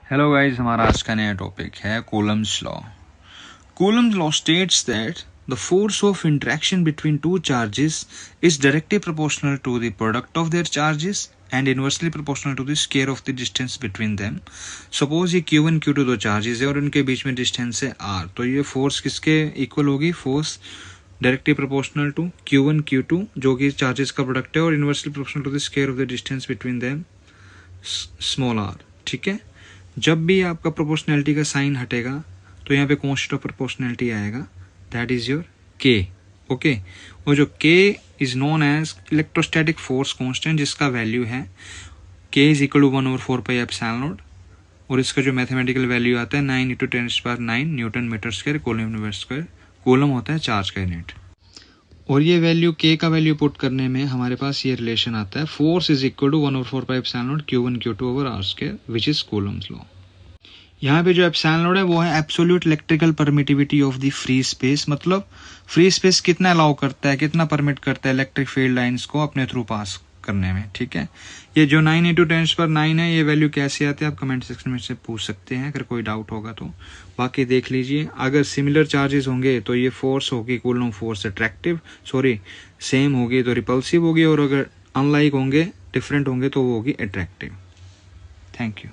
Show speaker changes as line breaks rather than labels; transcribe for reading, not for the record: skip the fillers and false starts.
Hello guys, हमारा आज का नया टॉपिक है Coulomb's law. Coulomb's law states that the force of interaction between two charges is directly proportional to the product of their charges and inversely proportional to the square of the distance between them. Suppose ये Q1 Q2 दो charges है और उनके बीच में distance है R, तो ये force किसके इक्वल होगी? Force directly proportional to Q1 Q2 जो कि चार्जेस का प्रोडक्ट है और inversely proportional to the square of the distance between them small r। ठीक है, जब भी आपका प्रोपोर्शनैलिटी का साइन हटेगा तो यहाँ पे कांस्टेंट ऑफ प्रोपोर्शनैलिटी आएगा, that is your k। Okay, और जो k is known as electrostatic force constant, जिसका वैल्यू है k इज इक्वल टू 1/4πε0, और इसका जो मैथमेटिकल वैल्यू आता है 9 × 10⁹ newton metre square coulomb inverse square. Coulomb होता है चार्ज का यूनिट, और ये वैल्यू k का वैल्यू पुट करने में हमारे पास ये रिलेशन आता है, force is equal to 1/4πε0 Q1 Q2 over r square, which is Coulomb's law. यहाँ पे जो एप्सिलॉन नोड है वो है absolute electrical permittivity of the free space, मतलब फ्री स्पेस कितना अलाउ करता है, कितना परमिट करता है इलेक्ट्रिक फील्ड लाइंस को अपने थ्रू पास करने में। ठीक है, ये जो 9 × 10⁹ है, ये वैल्यू कैसे आती है आप कमेंट सेक्शन में से पूछ सकते हैं अगर कोई डाउट होगा तो। बाकी देख लीजिए, अगर सिमिलर चार्जेस होंगे तो ये फोर्स होगी कूलम फोर्स अट्रैक्टिव, सेम होगी तो रिपल्सिव होगी, और अगर अनलाइक होंगे, डिफरेंट होंगे तो वो होगी अट्रैक्टिव। Thank you.